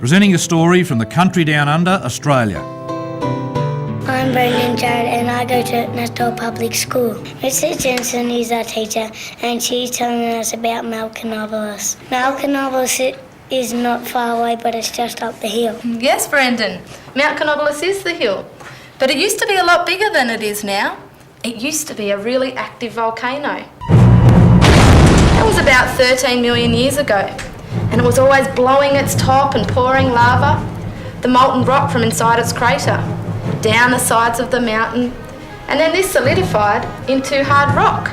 Presenting a story from the country down under, Australia. I'm Brendan Jarrett and I go to NSW Public School. Mrs. Jensen is our teacher and she's telling us about Mount Canobolas. Mount Canobolas is not far away, but it's just up the hill. Yes, Brendan. Mount Canobolas is the hill, but it used to be a lot bigger than it is now. It used to be a really active volcano. That was about 13 million years ago, and it was always blowing its top and pouring lava, the molten rock from inside its crater, down the sides of the mountain, and then this solidified into hard rock.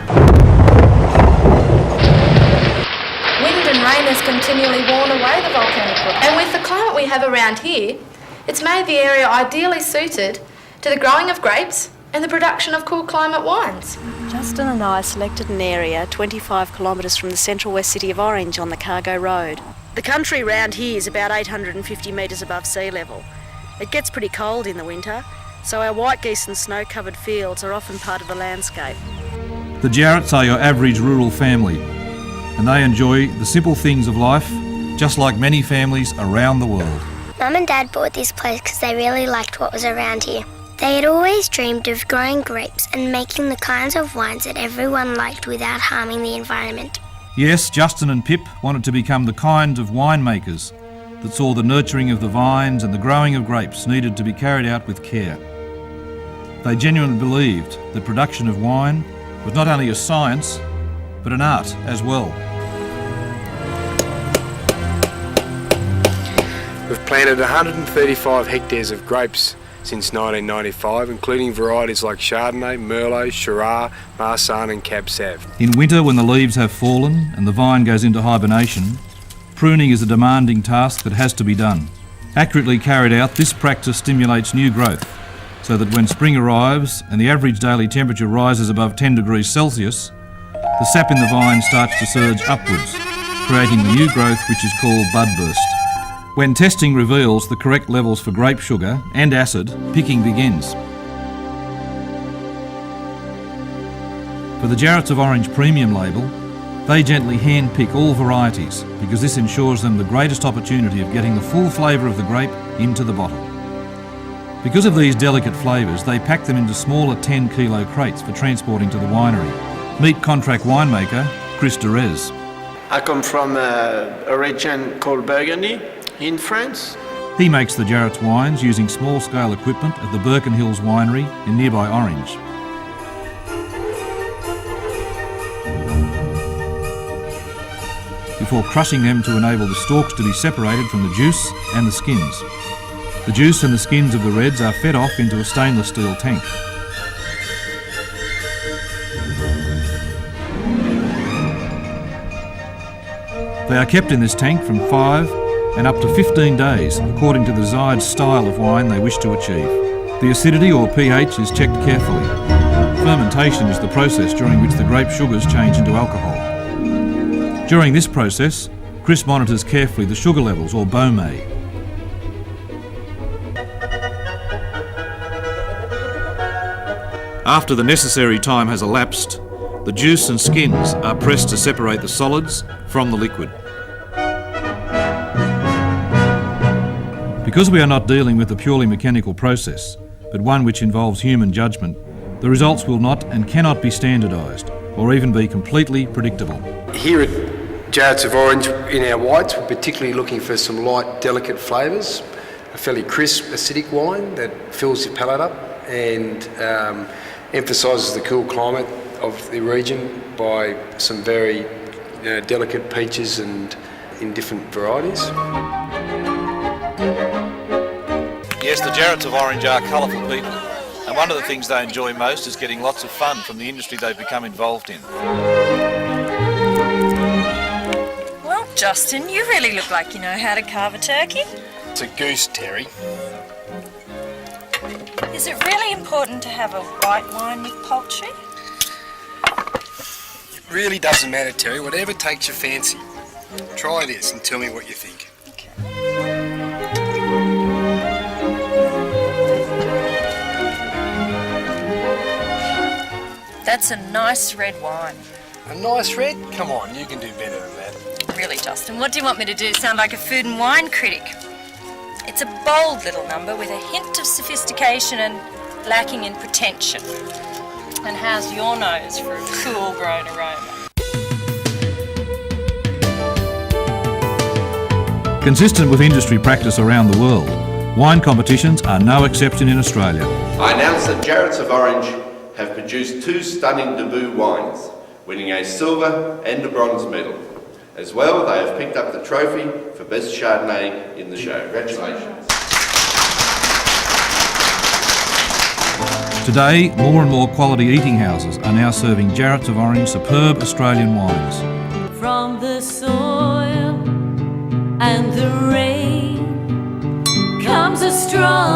Wind and rain has continually worn away the volcanic rock, and with the climate we have around here, it's made the area ideally suited to the growing of grapes and the production of cool climate wines. Justin and I selected an area 25 kilometres from the Central West city of Orange on the Cargo Road. The country round here is about 850 metres above sea level. It gets pretty cold in the winter, so our white geese and snow-covered fields are often part of the landscape. The Jarretts are your average rural family, and they enjoy the simple things of life, just like many families around the world. Mum and Dad bought this place because they really liked what was around here. They had always dreamed of growing grapes and making the kinds of wines that everyone liked without harming the environment. Yes, Justin and Pip wanted to become the kind of winemakers that saw the nurturing of the vines and the growing of grapes needed to be carried out with care. They genuinely believed that production of wine was not only a science, but an art as well. We've planted 135 hectares of grapes since 1995, including varieties like Chardonnay, Merlot, Shiraz, Marsanne and Cab Sav. In winter, when the leaves have fallen and the vine goes into hibernation, pruning is a demanding task that has to be done. Accurately carried out, this practice stimulates new growth, so that when spring arrives and the average daily temperature rises above 10 degrees Celsius, the sap in the vine starts to surge upwards, creating the new growth which is called budburst. When testing reveals the correct levels for grape sugar and acid, picking begins. For the Jarretts of Orange Premium label, they gently hand-pick all varieties because this ensures them the greatest opportunity of getting the full flavour of the grape into the bottle. Because of these delicate flavours, they pack them into smaller 10-kilo crates for transporting to the winery. Meet contract winemaker Chris Jarretts. I come from a region called Burgundy in France. He makes the Jarretts wines using small-scale equipment at the Birken Hills winery in nearby Orange. Before crushing them to enable the stalks to be separated from the juice and the skins. The juice and the skins of the reds are fed off into a stainless steel tank. They are kept in this tank from 5 and up to 15 days, according to the desired style of wine they wish to achieve. The acidity or pH is checked carefully. Fermentation is the process during which the grape sugars change into alcohol. During this process, Chris monitors carefully the sugar levels or baumé. After the necessary time has elapsed, the juice and skins are pressed to separate the solids from the liquid. Because we are not dealing with a purely mechanical process, but one which involves human judgment, the results will not and cannot be standardised or even be completely predictable. Here at Jarretts of Orange, in our whites, we're particularly looking for some light, delicate flavours, a fairly crisp, acidic wine that fills your palate up and emphasises the cool climate of the region by some very delicate peaches and in different varieties. Yes, the Jarretts of Orange are colourful people, and one of the things they enjoy most is getting lots of fun from the industry they've become involved in. Well, Justin, you really look like you know how to carve a turkey. It's a goose, Terry. Is it really important to have a white wine with poultry? It really doesn't matter, Terry. Whatever takes your fancy. Try this and tell me what you think. That's a nice red wine. A nice red? Come on, you can do better than that. Really, Justin, what do you want me to do? Sound like a food and wine critic? It's a bold little number with a hint of sophistication and lacking in pretension. And how's your nose for a cool grown aroma? Consistent with industry practice around the world, wine competitions are no exception in Australia. I announce that Jarretts of Orange have produced 2 stunning debut wines, winning a silver and a bronze medal. As well, they have picked up the trophy for Best Chardonnay in the show. Congratulations. Today, more and more quality eating houses are now serving Jarretts of Orange superb Australian wines. From the soil and the rain comes a strong